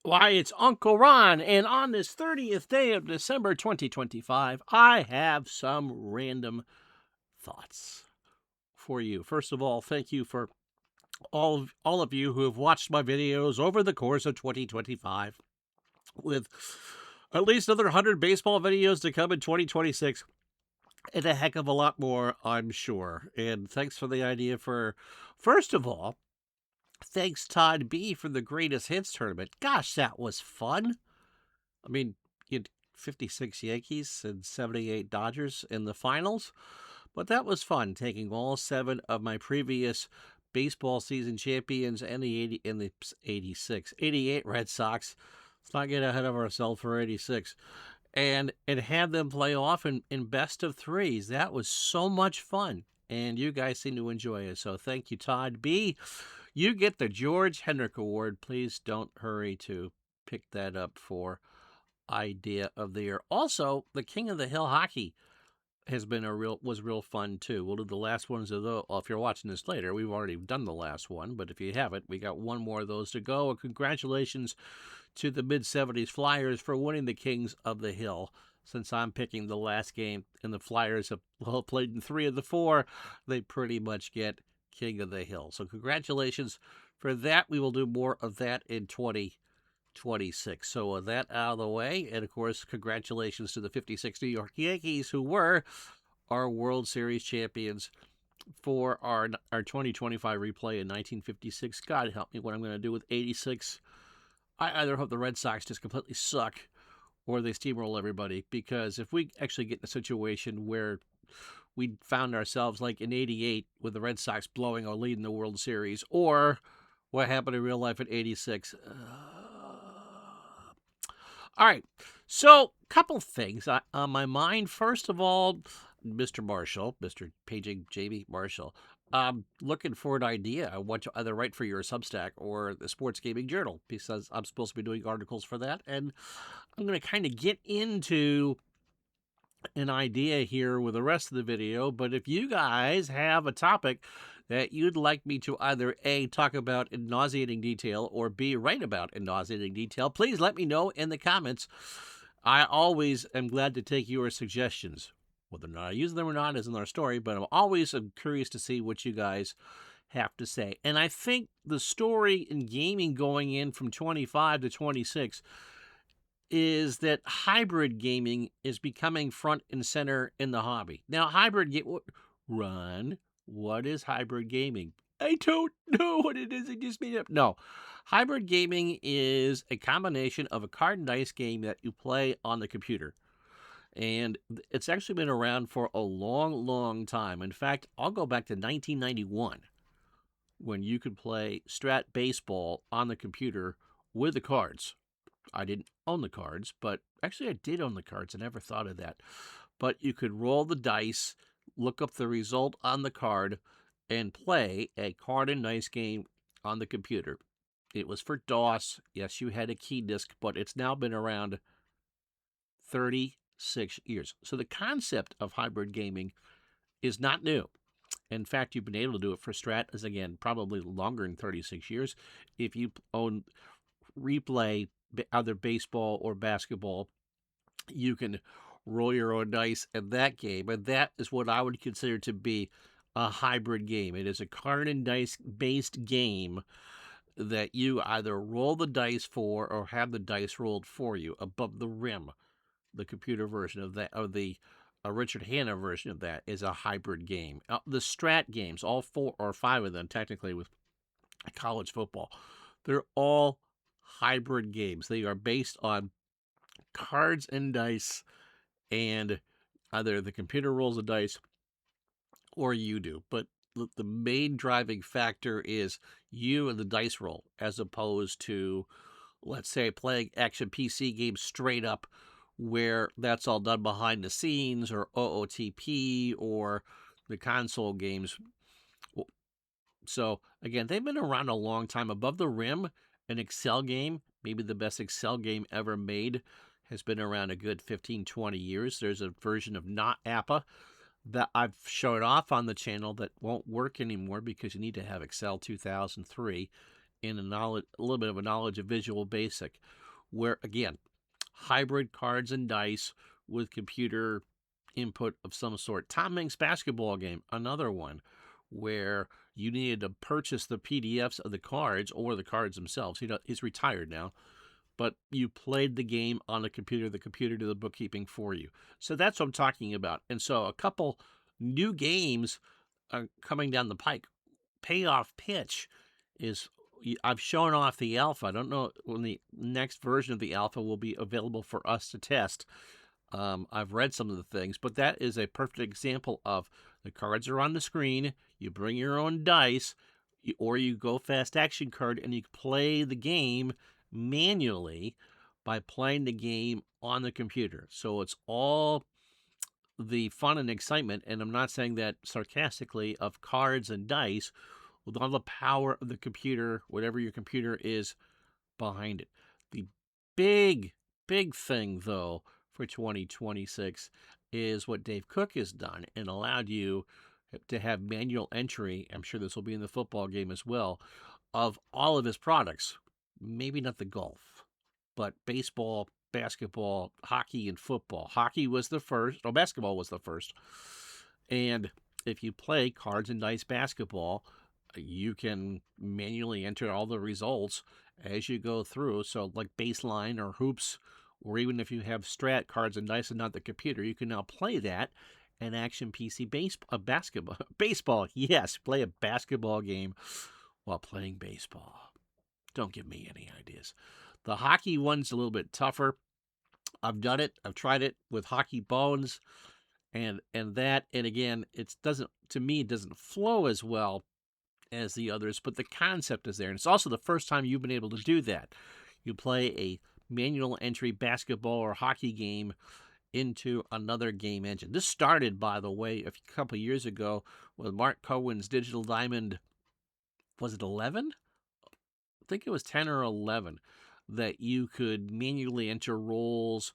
Why, it's Uncle Ron, and on this 30th day of December 2025, I have some random thoughts for you. First of all, thank you for all of you who have watched my videos over the course of 2025, with at least another 100 baseball videos to come in 2026, and a heck of a lot more, I'm sure. And thanks for the idea for, first of all, thanks Todd B for the greatest hits tournament. Gosh, that was fun. I mean, you had 56 Yankees and 78 Dodgers in the finals, but that was fun, taking all 7 of my previous baseball season champions and the 88 Red Sox. Let's not get ahead of ourselves for 86. And have them play off in best of threes. That was so much fun, and you guys seem to enjoy it. So thank you, Todd B. You get the George Hendrick Award. Please don't hurry to pick that up for idea of the year. Also, the King of the Hill hockey was real fun too. We'll do the last ones of those. Well, if you're watching this later, we've already done the last one, but if you haven't, we got one more of those to go. And congratulations to the mid-70s Flyers for winning the Kings of the Hill. Since I'm picking the last game and the Flyers have played in 3 of the 4, they pretty much get King of the Hill. So congratulations for that. We will do more of that in 2026. So with that out of the way, and of course, congratulations to the 56 New York Yankees, who were our World Series champions for our 2025 replay in 1956. God help me what I'm going to do with 86. I either hope the Red Sox just completely suck or they steamroll everybody, because if we actually get in a situation where we found ourselves like in 88 with the Red Sox blowing our lead in the World Series, or what happened in real life in 86. All right, so couple things on my mind. First of all, Mr. Marshall, Mr. Paging Jamie Marshall, looking for an idea on what to either write for your Substack or the Sports Gaming Journal, because I'm supposed to be doing articles for that, and I'm going to kind of get into an idea here with the rest of the video. But if you guys have a topic that you'd like me to either A, talk about in nauseating detail, or B, write about in nauseating detail, please let me know in the comments. I always am glad to take your suggestions. Whether or not I use them or not is another story, but I'm always curious to see what you guys have to say. And I think the story in gaming going in from 25 to 26 is that hybrid gaming is becoming front and center in the hobby. Now, Run, what is hybrid gaming? I don't know what it is. I just made it up. No, hybrid gaming is a combination of a card and dice game that you play on the computer. And it's actually been around for a long, long time. In fact, I'll go back to 1991 when you could play Strat Baseball on the computer with the cards. I didn't own the cards, but actually I did own the cards. I never thought of that. But you could roll the dice, look up the result on the card, and play a card and dice game on the computer. It was for DOS. Yes, you had a key disc, but it's now been around 36 years. So the concept of hybrid gaming is not new. In fact, you've been able to do it for Strat, as again, probably longer than 36 years. If you own Replay, either baseball or basketball, you can roll your own dice in that game, and that is what I would consider to be a hybrid game. It is a card and dice based game that you either roll the dice for or have the dice rolled for you above the rim. The computer version of that, or the Richard Hanna version of that, is a hybrid game. The Strat games, all 4 or 5 of them technically with college football, they're all hybrid games. They are based on cards and dice, and either the computer rolls the dice or you do. But the main driving factor is you and the dice roll, as opposed to, let's say, playing action PC games straight up, where that's all done behind the scenes, or OOTP, or the console games. So, again, they've been around a long time. Above the Rim, an Excel game, maybe the best Excel game ever made, has been around a good 15, 20 years. There's a version of Not APA that I've showed off on the channel that won't work anymore because you need to have Excel 2003. in a little bit of a knowledge of Visual Basic, where again, hybrid cards and dice with computer input of some sort. Tom Hanks basketball game, another one where you needed to purchase the PDFs of the cards or the cards themselves. He's retired now, but you played the game on the computer did the bookkeeping for you. So that's what I'm talking about. And so a couple new games are coming down the pike. Payoff Pitch is, I've shown off the alpha. I don't know when the next version of the alpha will be available for us to test. I've read some of the things, but that is a perfect example of the cards are on the screen. You bring your own dice, or you go fast action card and you play the game manually by playing the game on the computer. So it's all the fun and excitement, and I'm not saying that sarcastically, of cards and dice with all the power of the computer, whatever your computer is behind it. The big thing, though, for 2026 is what Dave Cook has done and allowed you to have manual entry. I'm sure this will be in the football game as well, of all of his products. Maybe not the golf, but baseball, basketball, hockey, and football. Hockey was the first. No, basketball was the first. And if you play cards and dice basketball, you can manually enter all the results as you go through. So like baseline or hoops, or even if you have strat cards and dice and not the computer, you can now play that and Action PC baseball. Yes, play a basketball game while playing baseball. Don't give me any ideas. The hockey one's a little bit tougher. I've done it. I've tried it with Hockey Bones, and again, it doesn't flow as well as the others, but the concept is there. And it's also the first time you've been able to do that. You play a manual entry basketball or hockey game into another game engine. This started, by the way, a couple years ago with Mark Cohen's Digital Diamond. Was it 11? I think it was 10 or 11 that you could manually enter roles,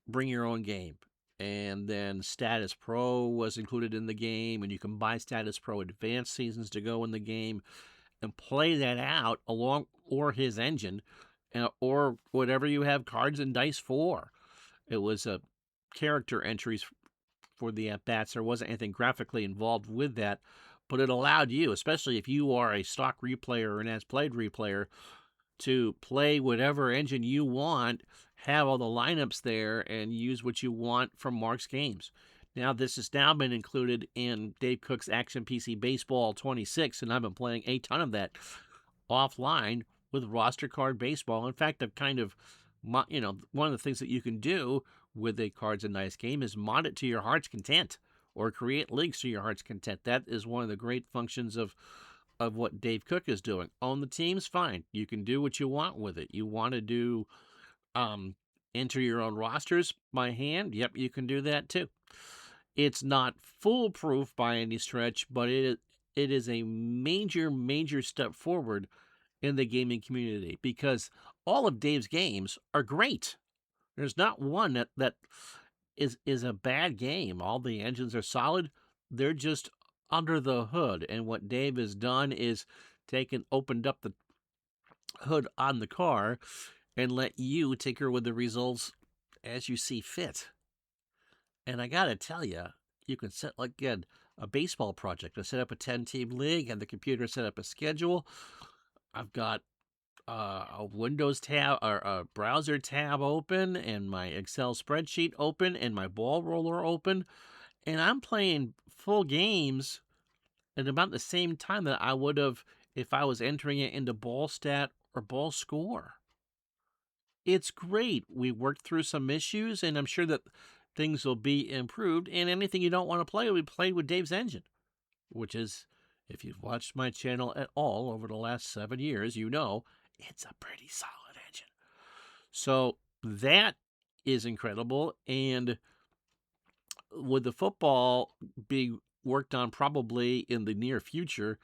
bring your own game. And then Status Pro was included in the game, and you can buy Status Pro Advanced Seasons to go in the game and play that out along, or his engine, or whatever you have cards and dice for. It was character entries for the at-bats. There wasn't anything graphically involved with that, but it allowed you, especially if you are a stock replayer or an as-played replayer, to play whatever engine you want, have all the lineups there, and use what you want from Mark's games. Now, this has now been included in Dave Cook's Action PC Baseball 26, and I've been playing a ton of that offline with roster card baseball. In fact, I've kind of, one of the things that you can do with a cards and dice game is mod it to your heart's content, or create leagues to your heart's content. That is one of the great functions of what Dave Cook is doing. Own the teams, fine. You can do what you want with it. You want to do enter your own rosters by hand? Yep, you can do that too. It's not foolproof by any stretch, but it is a major step forward in the gaming community, because all of Dave's games are great. There's not one that is a bad game. All the engines are solid. They're just under the hood, and what Dave has done is opened up the hood on the car and let you tinker with the results as you see fit. And I gotta tell you, you can set, like, again, a baseball project. I set up a 10-team league, and the computer set up a schedule. I've got a Windows tab or a browser tab open, and my Excel spreadsheet open, and my ball roller open, and I'm playing full games at about the same time that I would have if I was entering it into Ball Stat or Ball Score. It's great. We worked through some issues, and I'm sure that things will be improved, and anything you don't want to play will be played with Dave's engine, which is, if you've watched my channel at all over the last 7 years, you know it's a pretty solid engine. So that is incredible, and with the football being worked on probably in the near future,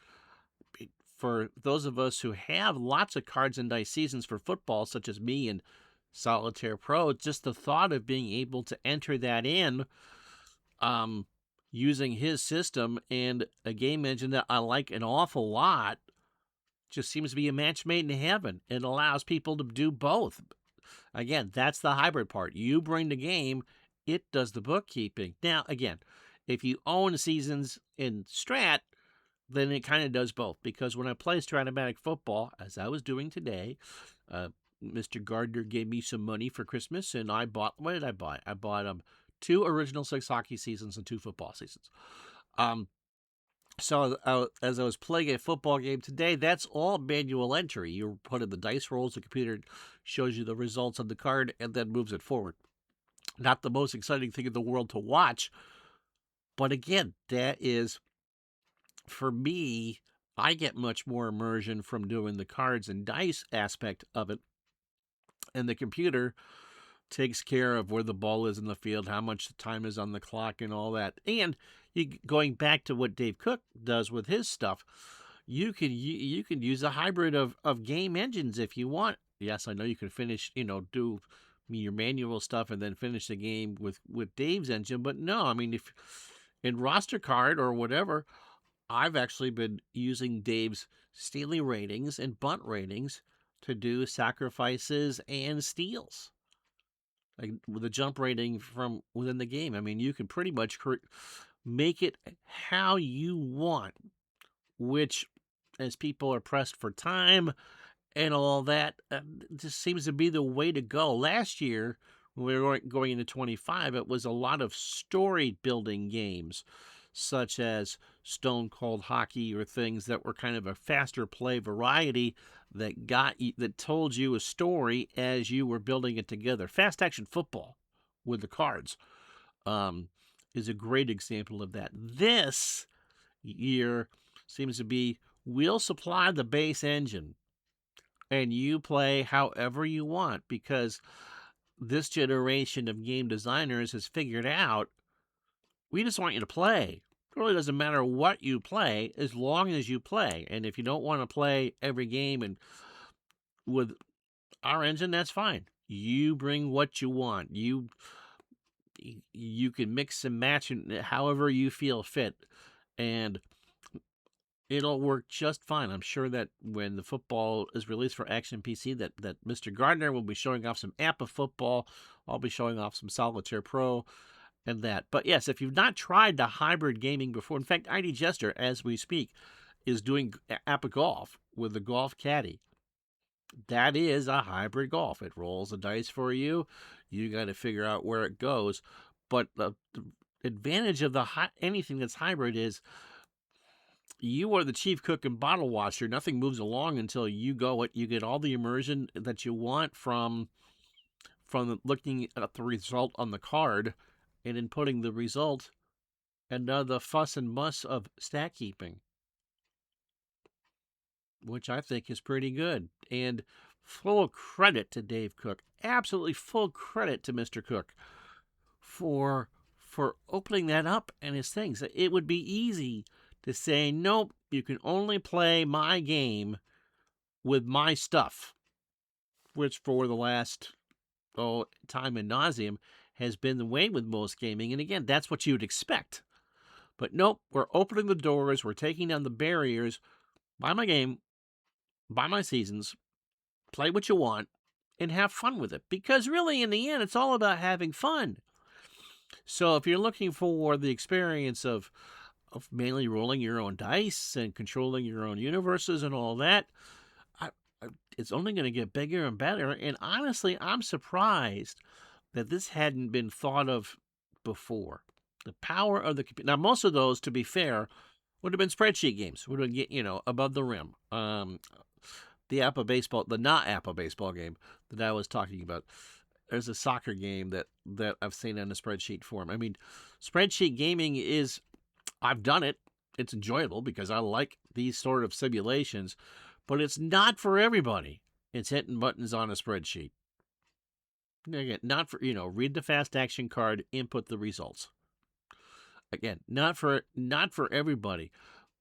for those of us who have lots of cards and dice seasons for football, such as me and Solitaire Pro, just the thought of being able to enter that in using his system and a game engine that I like an awful lot just seems to be a match made in heaven. It allows people to do both. Again, that's the hybrid part. You bring the game, it does the bookkeeping. Now, again, if you own seasons in Strat, then it kind of does both. Because when I play Stratomatic football, as I was doing today, Mr. Gardner gave me some money for Christmas, and I bought, what did I buy? I bought 2 original 6 hockey seasons and 2 football seasons. So as I was playing a football game today, that's all manual entry. You put in the dice rolls, the computer shows you the results on the card, and then moves it forward. Not the most exciting thing in the world to watch, but again, that is, for me, I get much more immersion from doing the cards and dice aspect of it, and the computer takes care of where the ball is in the field, how much time is on the clock, and all that. And going back to what Dave Cook does with his stuff, you can use a hybrid of game engines if you want. Yes, I know you can finish, do your manual stuff and then finish the game with Dave's engine, but no, I mean, if in roster card or whatever, I've actually been using Dave's stealing ratings and bunt ratings to do sacrifices and steals, like with a jump rating from within the game. I mean, you can pretty much make it how you want, which, as people are pressed for time and all that, just seems to be the way to go. Last year, when we were going into 25, it was a lot of story building games, such as Stone Cold Hockey, or things that were kind of a faster play variety that told you a story as you were building it together. Fast action football with the cards is a great example of that. This year seems to be, we'll supply the base engine and you play however you want, because this generation of game designers has figured out, we just want you to play. It really doesn't matter what you play as long as you play. And if you don't want to play every game and with our engine, that's fine. You bring what you want. You can mix and match however you feel fit, and it'll work just fine. I'm sure that when the football is released for Action PC, that Mr. Gardner will be showing off some APBA football. I'll be showing off some Solitaire Pro and that. But yes, if you've not tried the hybrid gaming before, in fact, ID Jester, as we speak, is doing APBA Golf with the Golf Caddy. That is a hybrid golf. It rolls the dice for you. You got to figure out where it goes. But the advantage of anything that's hybrid is, you are the chief cook and bottle washer. Nothing moves along until you go it. You get all the immersion that you want from looking at the result on the card and inputting the result, and the fuss and muss of stat keeping, which I think is pretty good. And full credit to Dave Cook. Absolutely full credit to Mr. Cook for opening that up and his things. It would be easy to say, nope, you can only play my game with my stuff, which for the last time and nauseum has been the way with most gaming. And again, that's what you'd expect. But nope, we're opening the doors, we're taking down the barriers. Buy my game, buy my seasons, play what you want, and have fun with it. Because really, in the end, it's all about having fun. So if you're looking for the experience of mainly rolling your own dice and controlling your own universes and all that, it's only going to get bigger and better. And honestly, I'm surprised that this hadn't been thought of before. The power of the computer. Now, most of those, to be fair, would have been spreadsheet games. Would have been, above the rim. The APBA baseball, the not APBA baseball game that I was talking about. There's a soccer game that I've seen in a spreadsheet form. I mean, spreadsheet gaming is, I've done it. It's enjoyable because I like these sort of simulations, but it's not for everybody. It's hitting buttons on a spreadsheet. Again, not for, read the fast action card, input the results. Again, not for everybody.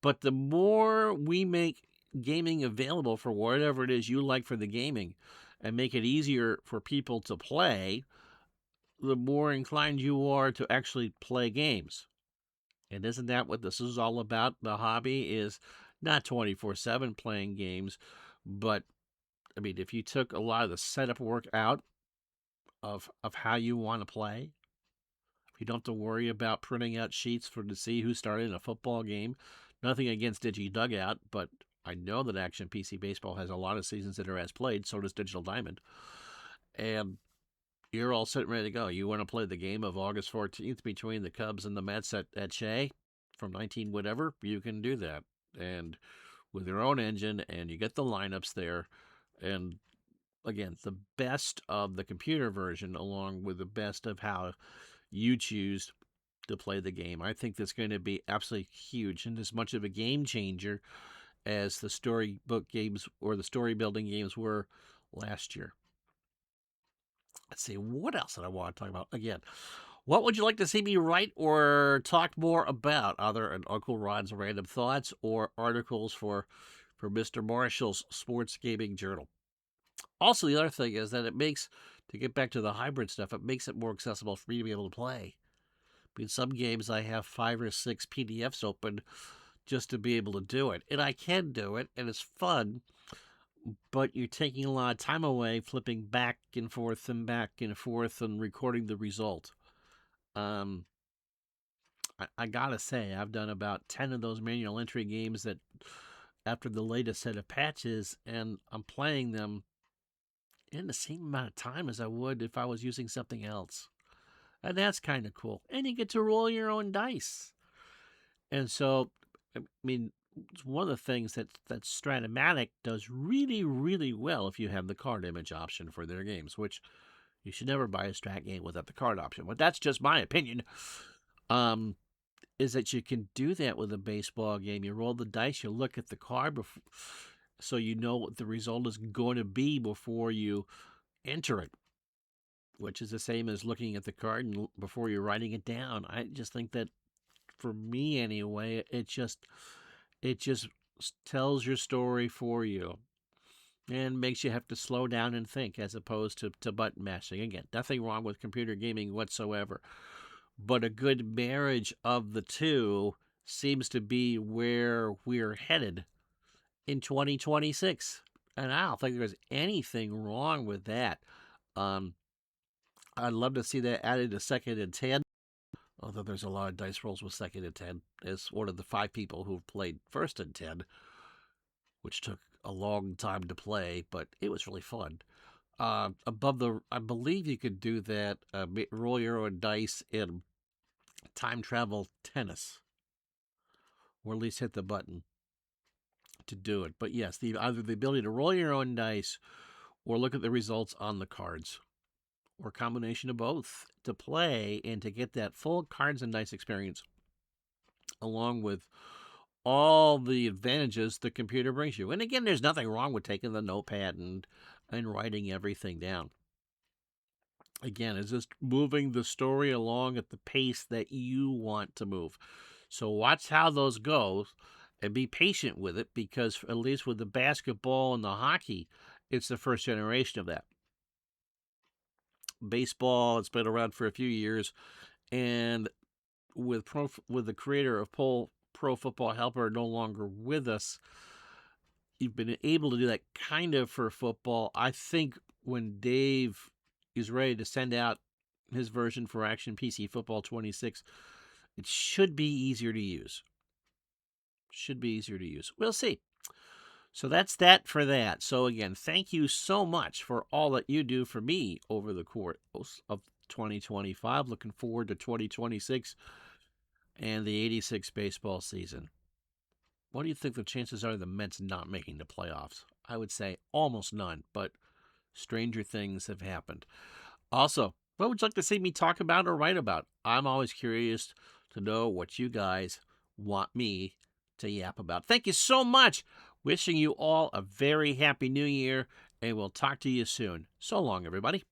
But the more we make gaming available for whatever it is you like for the gaming and make it easier for people to play, the more inclined you are to actually play games. And isn't that what this is all about? The hobby is not 24/7 playing games, but I mean, if you took a lot of the setup work out of how you want to play, you don't have to worry about printing out sheets to see who started in a football game. Nothing against Digi Dugout, but I know that Action PC Baseball has a lot of seasons that are as played. So does Digital Diamond, and you're all set and ready to go. You want to play the game of August 14th between the Cubs and the Mets at Shea from 19 whatever, you can do that. And with your own engine, and you get the lineups there. And again, the best of the computer version along with the best of how you choose to play the game. I think that's going to be absolutely huge and as much of a game changer as the storybook games or the story building games were last year. Let's see, what else did I want to talk about? Again, what would you like to see me write or talk more about, either in Uncle Ron's Random Thoughts or articles for Mr. Marshall's Sports Gaming Journal? Also, the other thing is that it makes, to get back to the hybrid stuff, it makes it more accessible for me to be able to play. I mean, some games I have 5 or 6 PDFs open just to be able to do it. And I can do it, and it's fun, but you're taking a lot of time away flipping back and forth and recording the result. I gotta say, I've done about 10 of those manual entry games that after the latest set of patches, and I'm playing them in the same amount of time as I would if I was using something else. And that's kind of cool. And you get to roll your own dice. And so, I mean, it's one of the things that Stratomatic does really, really well if you have the card image option for their games, which you should never buy a Strat game without the card option. But that's just my opinion. Is that you can do that with a baseball game. You roll the dice, you look at the card so you know what the result is going to be before you enter it, which is the same as looking at the card before you're writing it down. I just think that, for me anyway, it just tells your story for you and makes you have to slow down and think as opposed to button mashing. Again, nothing wrong with computer gaming whatsoever, but a good marriage of the two seems to be where we're headed in 2026. And I don't think there's anything wrong with that. I'd love to see that added to 2nd and 10. Although there's a lot of dice rolls with 2nd and 10, as one of the 5 people who've played 1st and 10, which took a long time to play, but it was really fun. I believe you could do that, roll your own dice in time travel tennis, or at least hit the button to do it. But yes, either the ability to roll your own dice or look at the results on the cards, or a combination of both, to play and to get that full cards and dice experience, along with all the advantages the computer brings you. And again, there's nothing wrong with taking the notepad and writing everything down. Again, it's just moving the story along at the pace that you want to move. So watch how those go and be patient with it, because at least with the basketball and the hockey, it's the first generation of that. Baseball, it's been around for a few years, and with the creator of Pro Football Helper no longer with us, you've been able to do that kind of for football. I think when Dave is ready to send out his version for Action PC Football 26, it should be easier to use. We'll see. So that's that for that. So again, thank you so much for all that you do for me over the course of 2025. Looking forward to 2026 and the 86 baseball season. What do you think the chances are of the Mets not making the playoffs? I would say almost none, but stranger things have happened. Also, what would you like to see me talk about or write about? I'm always curious to know what you guys want me to yap about. Thank you so much. Wishing you all a very happy new year, and we'll talk to you soon. So long, everybody.